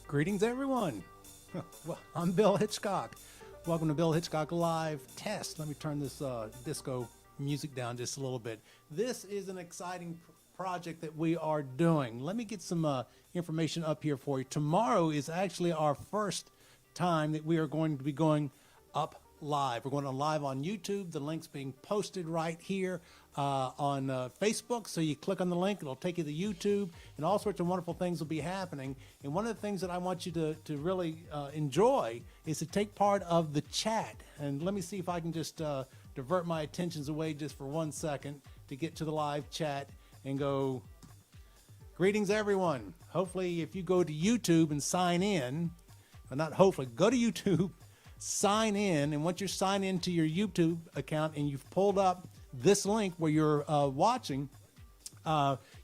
Greetings, everyone. Well, I'm Bill Hitchcock. Welcome to Bill Hitchcock Live Test. Let me turn this disco music down just a little bit. This is an exciting project that we are doing. Let me get some information up here for you. Tomorrow is actually our first time that we are going to be going up live. We're going to live on YouTube. The link's being posted right here on Facebook. So you click on the link, it'll take you to YouTube, and all sorts of wonderful things will be happening. And one of the things that I want you to really enjoy is to take part of the chat. And let me see if I can just divert my attentions away just for 1 second to get to the live chat and go, greetings, everyone. Hopefully, if you go to YouTube and sign in, well, not hopefully, go to YouTube, sign in, and once you're signed into your YouTube account and you've pulled up this link where you're watching,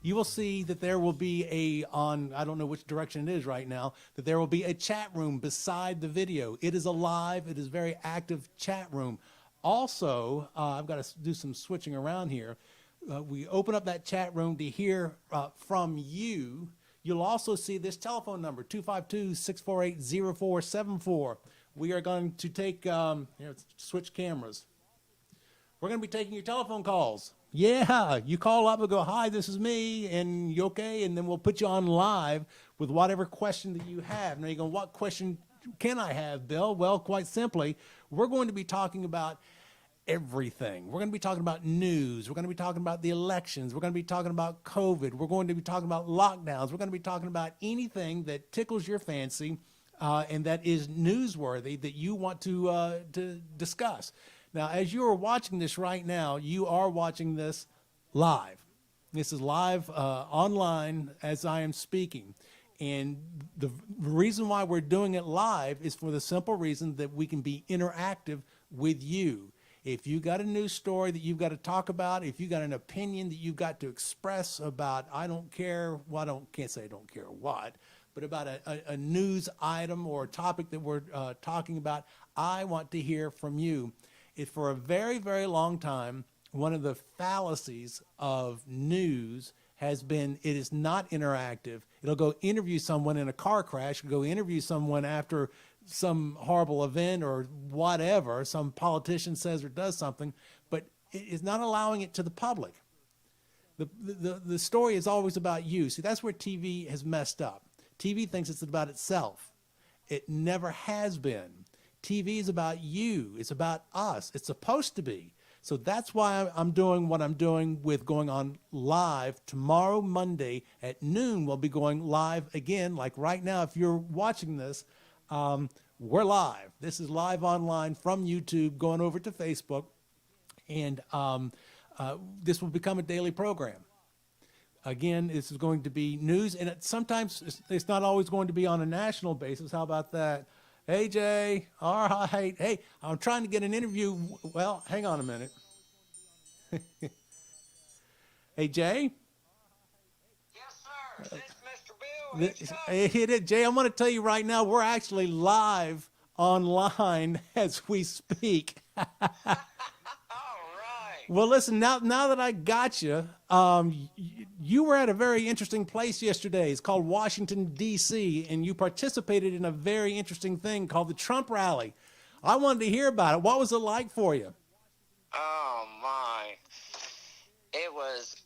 you will see that there will be I don't know which direction it is right now, that there will be a chat room beside the video. It is a live, it is very active chat room. Also, I've got to do some switching around here. We open up that chat room to hear from you. You'll also see this telephone number, 252-648-0474. We are going to take, switch cameras. We're going to be taking your telephone calls. Yeah, you call up and go, hi, this is me, and you okay? And then we'll put you on live with whatever question that you have. Now you're going, what question can I have, Bill? Well, quite simply, we're going to be talking about everything. We're going to be talking about news. We're going to be talking about the elections. We're going to be talking about COVID. We're going to be talking about lockdowns. We're going to be talking about anything that tickles your fancy and that is newsworthy that you want to discuss. Now, as you are watching this right now, you are watching this live. This is live online as I am speaking. And the reason why we're doing it live is for the simple reason that we can be interactive with you. If you got a news story that you've got to talk about, if you got an opinion that you've got to express about, I don't care, well, can't say I don't care what, but about a news item or a topic that we're talking about, I want to hear from you. For a very, very long time, one of the fallacies of news has been it is not interactive. It'll go interview someone in a car crash, go interview someone after some horrible event or whatever, some politician says or does something, but it is not allowing it to the public. The story is always about you. See, that's where TV has messed up. TV thinks it's about itself. It never has been. TV is about you. It's about us. It's supposed to be. So that's why I'm doing what I'm doing with going on live tomorrow, Monday at noon. We'll be going live again, like right now. If you're watching this, we're live. This is live online from YouTube, going over to Facebook, and this will become a daily program. Again, this is going to be news, and sometimes it's not always going to be on a national basis. How about that? Hey, Jay. All right. Hey, I'm trying to get an interview. Well, hang on a minute. Hey, Jay? Yes, sir. It's Mr. Bill. Hit it, Jay. I want to tell you right now, we're actually live online as we speak. All right. Well, listen, now that I got you, you were at a very interesting place yesterday. It's called Washington, D.C., and you participated in a very interesting thing called the Trump rally. I wanted to hear about it. What was it like for you? Oh, my. It was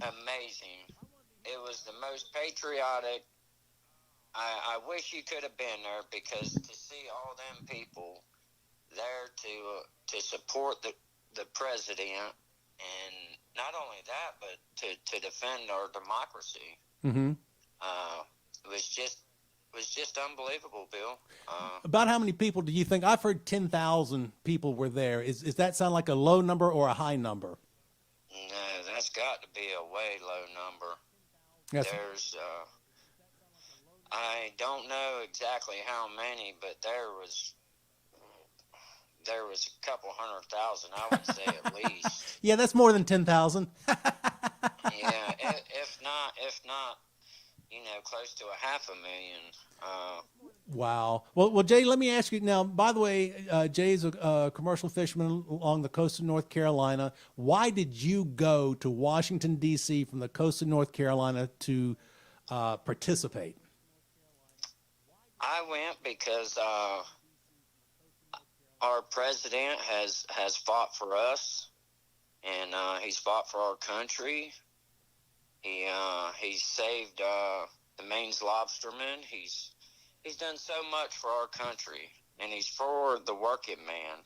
amazing. It was the most patriotic. I wish you could have been there, because to see all them people there to support the president, and not only that, but to defend our democracy, it was just unbelievable, Bill. About how many people do you think? I've heard 10,000 people were there. Is that sound like a low number or a high number? No, that's got to be a way low number. Yes. I don't know exactly how many, but there was a couple 100,000, I would say, at least. Yeah, that's more than 10,000. Yeah, if not, close to 500,000. Wow. Well, Jay, let me ask you now, by the way, Jay's a commercial fisherman along the coast of North Carolina. Why did you go to Washington, D.C. from the coast of North Carolina to participate? I went because our president has fought for us, and he's fought for our country. He saved the Maine's lobstermen. He's done so much for our country, and he's for the working man.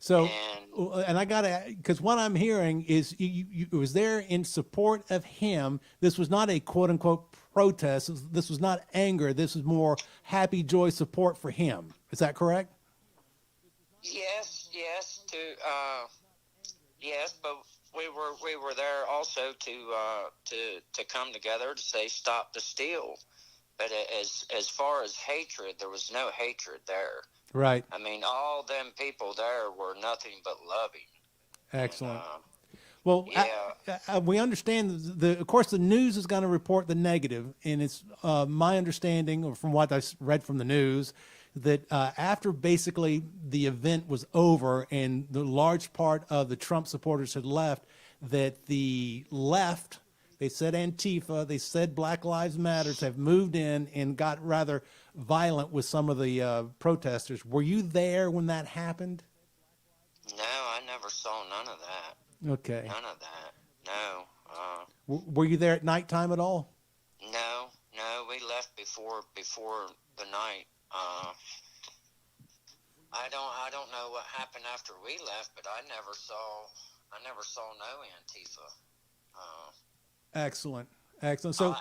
So, and I gotta, because what I'm hearing is you was there in support of him. This was not a quote unquote protest. This was not anger. This was more happy, joy, support for him. Is that correct? Yes, but we were there also to come together to say stop the steal. But as far as hatred, there was no hatred there. Right. I mean, all them people there were nothing but loving. Excellent. And, well, yeah. we understand of course, the news is going to report the negative, and it's my understanding, or from what I read from the news, that after basically the event was over and the large part of the Trump supporters had left, that the left, they said Antifa, they said Black Lives Matters, have moved in and got rather violent with some of the protesters. Were you there when that happened? No, I never saw none of that. Okay. None of that. No. Were you there at nighttime at all? No, we left before the night. I don't know what happened after we left, but I never saw no Antifa. Excellent. So,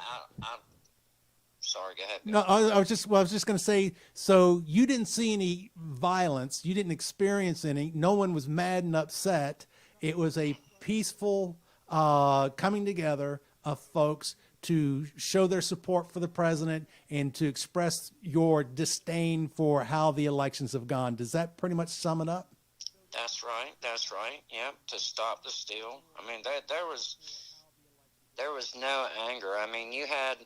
sorry, go ahead. no, I was just going to say, so you didn't see any violence. You didn't experience any. No one was mad and upset. It was a peaceful coming together of folks to show their support for the president and to express your disdain for how the elections have gone. Does that pretty much sum it up? That's right. Yep, to stop the steal. I mean, there was no anger. I mean, you had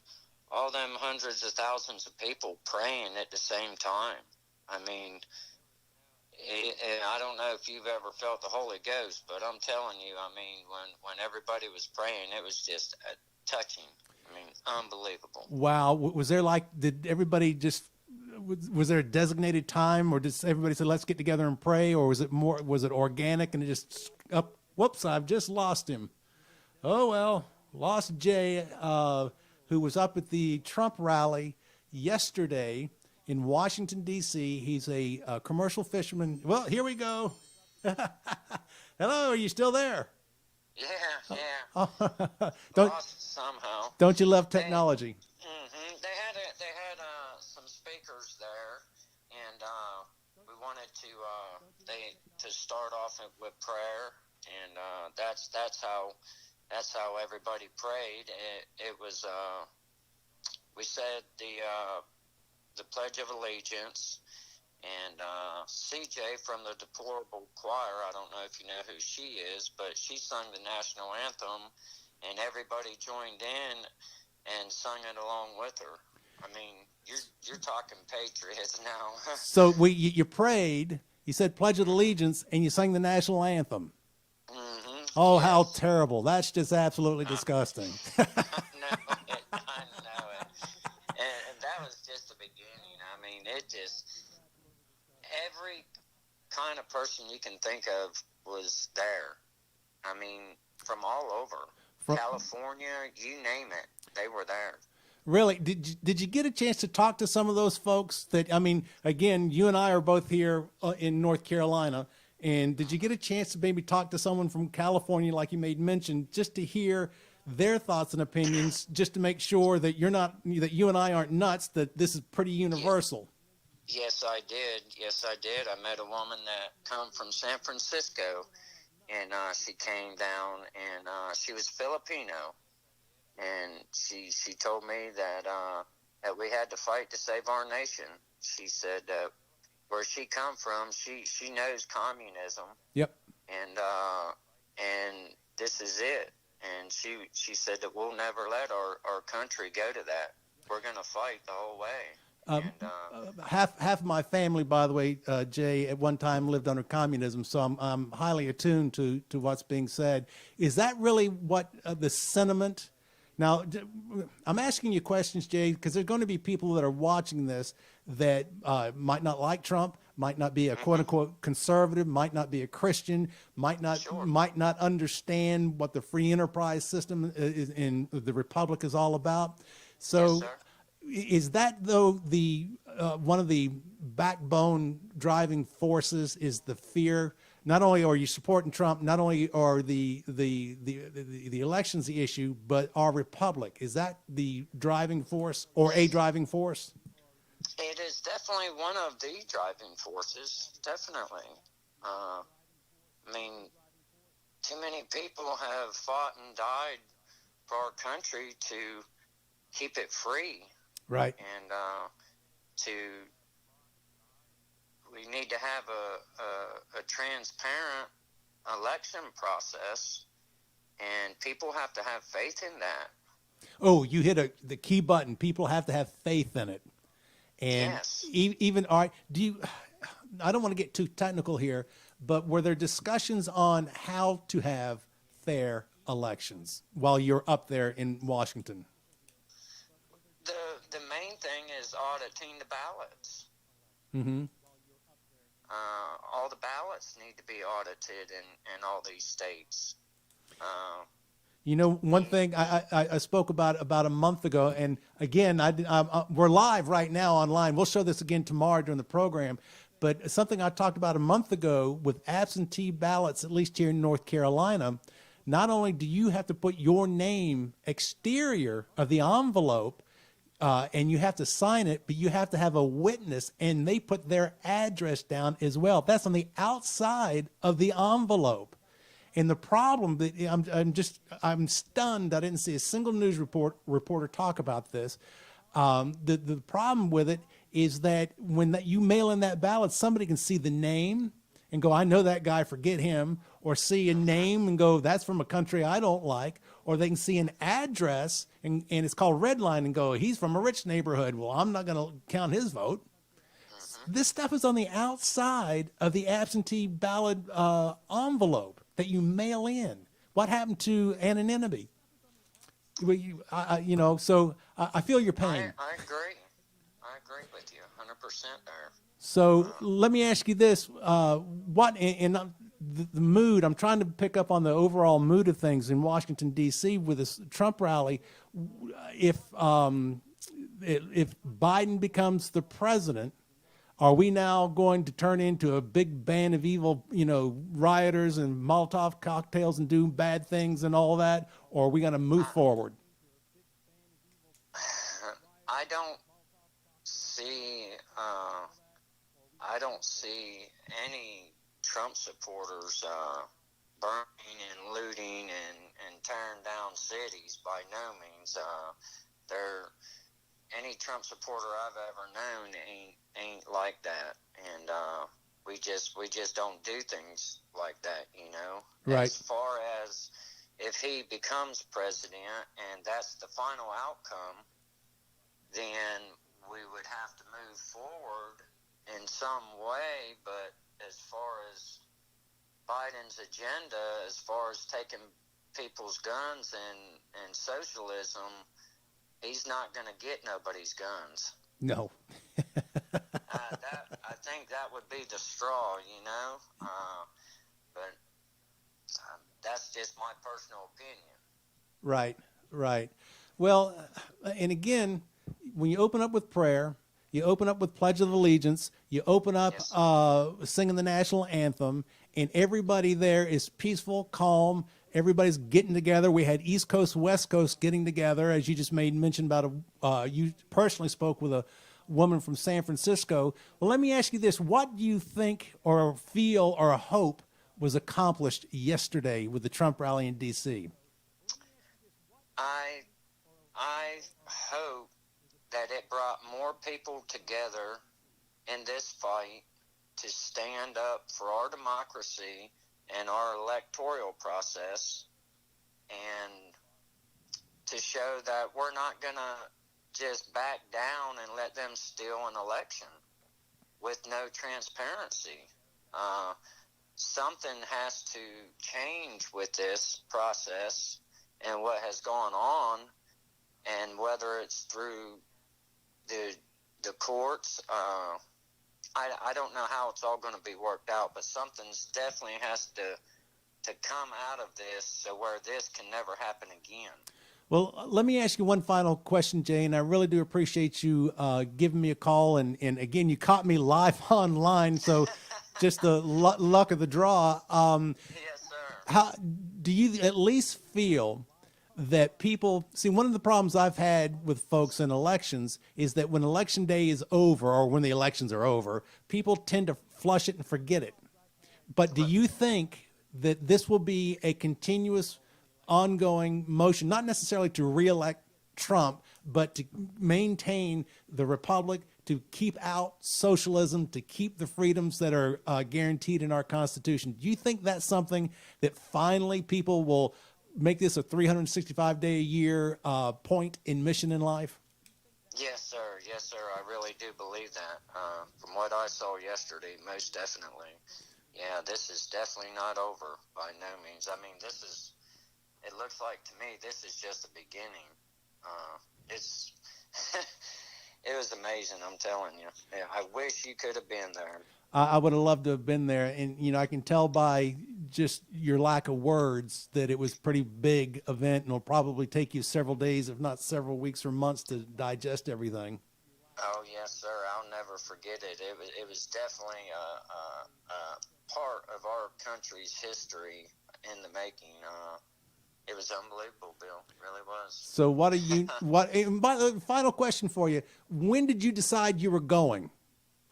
all them hundreds of thousands of people praying at the same time. I mean, I don't know if you've ever felt the Holy Ghost, but I'm telling you, I mean, when everybody was praying, it was just touching. I mean, unbelievable. Wow. Was there did everybody just, was there a designated time, or did everybody say, let's get together and pray? Or was it organic and it just whoops, I've just lost him. Oh, well, lost Jay, who was up at the Trump rally yesterday in Washington, D.C. He's a commercial fisherman. Well, here we go. Hello, are you still there? Yeah. Lost somehow. Don't you love technology? They had some speakers there, and we wanted to start off with prayer, and that's how everybody prayed. It was we said the Pledge of Allegiance. And CJ from the Deplorable Choir, I don't know if you know who she is, but she sung the national anthem, and everybody joined in and sung it along with her. I mean, you're talking patriots now. So you prayed, you said Pledge of Allegiance, and you sang the national anthem. Mm-hmm. Oh, yes. How terrible. That's just absolutely disgusting. I know it. And that was just the beginning. I mean, it just... Every kind of person you can think of was there. I mean, from all over. California, you name it, they were there. Really? Did you get a chance to talk to some of those folks that, I mean, again, you and I are both here in North Carolina, and did you get a chance to maybe talk to someone from California, like you made mention, just to hear their thoughts and opinions, just to make sure that that you and I aren't nuts, that this is pretty universal? Yes, I did. I met a woman that come from San Francisco, and she came down, and she was Filipino, and she told me that we had to fight to save our nation. She said that where she come from, she knows communism. Yep. And this is it. And she said that we'll never let our country go to that. We're going to fight the whole way. Half of my family, by the way, Jay, at one time lived under communism, so I'm highly attuned to what's being said. Is that really what the sentiment Now, I'm asking you questions, Jay, because there's going to be people that are watching this that might not like Trump, might not be a quote unquote conservative, might not be a Christian, Sure. might not understand what the free enterprise system is in the republic is all about. Yes, So, sir. is that though the one of the backbone driving forces is the fear? Not only are you supporting Trump, not only are the elections the issue, but our republic, is that the driving force or a driving force? It is definitely one of the driving forces. Definitely. I mean, too many people have fought and died for our country to keep it free, Right. and to we need to have a transparent election process, and people have to have faith in that. Oh, you hit the key button. People have to have faith in it. And Yes. even, all right, I don't want to get too technical here, but were there discussions on how to have fair elections while you're up there in Washington? The main thing is auditing the ballots. Mm-hmm. All the ballots need to be audited in all these states. You know, one thing I spoke about a month ago, and again, we're live right now online. We'll show this again tomorrow during the program. But something I talked about a month ago with absentee ballots, at least here in North Carolina, not only do you have to put your name exterior of the envelope, and you have to sign it, but you have to have a witness, and they put their address down as well. That's on the outside of the envelope. And the problem that I'm stunned. I didn't see a single news reporter talk about this. The problem with it is that when you mail in that ballot, somebody can see the name and go, I know that guy, forget him, or see a name and go, that's from a country I don't like, or they can see an address and it's called redline and go, he's from a rich neighborhood. Well, I'm not going to count his vote. This stuff is on the outside of the absentee ballot envelope that you mail in. What happened to anonymity? So I feel your pain. I agree. I agree with you 100% there. So let me ask you this: what in the mood? I'm trying to pick up on the overall mood of things in Washington D.C. with this Trump rally. If Biden becomes the president, are we now going to turn into a big band of evil, rioters and Molotov cocktails and do bad things and all that? Or are we going to move forward? I don't see. I don't see any Trump supporters burning and looting and tearing down cities. By no means. Any Trump supporter I've ever known ain't like that, and we just don't do things like that, Right. As far as if he becomes president and that's the final outcome, then we would have to move forward in some way. But as far as Biden's agenda, as far as taking people's guns and socialism, he's not going to get nobody's guns. No. I think that would be the straw, but that's just my personal opinion. Right, right. Well, and again, when you open up with prayer, you open up with Pledge of Allegiance, you open up singing the national anthem, and everybody there is peaceful, calm. Everybody's getting together. We had East Coast, West Coast getting together, as you just made mention about. You personally spoke with a woman from San Francisco. Well, let me ask you this: what do you think, or feel, or hope was accomplished yesterday with the Trump rally in D.C.? I hope that it brought more people together in this fight to stand up for our democracy and our electoral process, and to show that we're not going to just back down and let them steal an election with no transparency. Something has to change with this process and what has gone on, and whether it's through the courts, I don't know how it's all going to be worked out, but something's definitely has to come out of this so where this can never happen again. Well, let me ask you one final question, Jay, and I really do appreciate you giving me a call. And again, you caught me live online, so just the luck of the draw. Yes, sir. How do you at least feel that people see? One of the problems I've had with folks in elections is that when election day is over, or when the elections are over, people tend to flush it and forget it. But do you think that this will be a continuous, ongoing motion, not necessarily to reelect Trump, but to maintain the republic, to keep out socialism, to keep the freedoms that are guaranteed in our Constitution? Do you think that's something that finally people will make this a 365-day-a-year point in mission in life? Yes, sir. Yes, sir. I really do believe that. From what I saw yesterday, most definitely. Yeah, this is definitely not over by no means. I mean, it looks like to me, this is just the beginning. It was amazing, I'm telling you. Yeah, I wish you could have been there. I would have loved to have been there. And, I can tell by just your lack of words that it was a pretty big event, and it'll probably take you several days, if not several weeks or months, to digest everything. Oh, yes, sir. I'll never forget it. It was definitely a part of our country's history in the making. It was unbelievable, Bill. It really was. So final question for you. When did you decide you were going?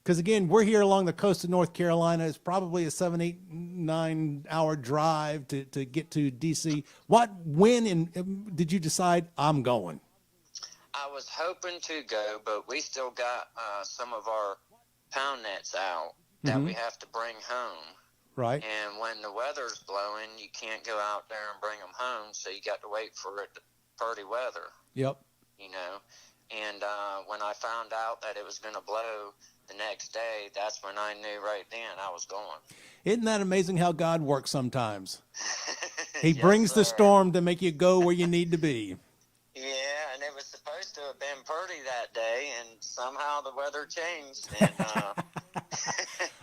Because again, we're here along the coast of North Carolina. It's probably a 7, 8, 9 hour drive to get to DC. When did you decide I'm going? I was hoping to go, but we still got some of our pound nets out that we have to bring home. Right. And when the weather's blowing, you can't go out there and bring them home, so you got to wait for it to pretty weather. Yep. And when I found out that it was going to blow the next day, that's when I knew right then I was going. Isn't that amazing how God works sometimes? He Yes, brings the sir. storm to make you go where you need to be. Yeah, and it was supposed to have been pretty that day, and somehow the weather changed. And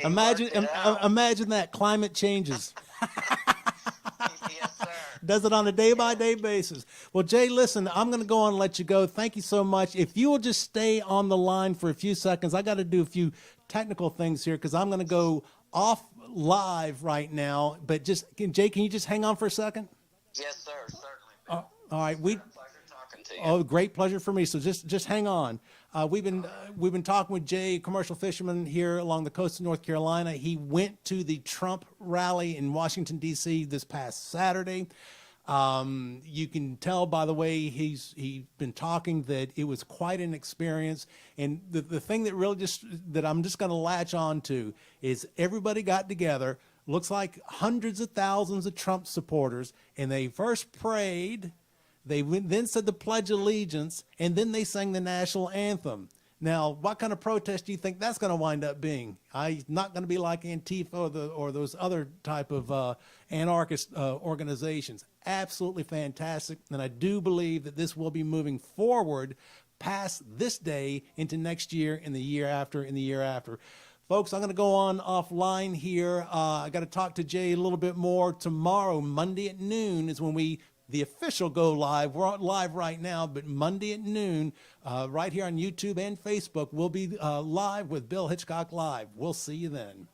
Imagine that climate changes. Yes, sir. Does it on a day-by-day basis. Well, Jay, listen, I'm going to go on and let you go. Thank you so much. If you will just stay on the line for a few seconds, I got to do a few technical things here because I'm going to go off live right now. But Jay, can you just hang on for a second? Yes, sir. Certainly. Bill. All right. It's been a pleasure talking to you. Oh, great pleasure for me. So just hang on. We've been talking with Jay, commercial fisherman here along the coast of North Carolina. He went to the Trump rally in Washington, D.C. this past Saturday. You can tell by the way he's been talking that it was quite an experience. And the thing that really that I'm just going to latch on to is everybody got together. Looks like hundreds of thousands of Trump supporters, and they first prayed. They then said the Pledge of Allegiance, and then they sang the national anthem. Now, what kind of protest do you think that's going to wind up being? Not going to be like Antifa or those other type of anarchist organizations. Absolutely fantastic, and I do believe that this will be moving forward past this day into next year and the year after and the year after. Folks, I'm going to go on offline here. I got to talk to Jay a little bit more tomorrow. Monday at noon is when the official go live. We're on live right now, but Monday at noon, right here on YouTube and Facebook, we'll be live with Bill Hitchcock Live. We'll see you then.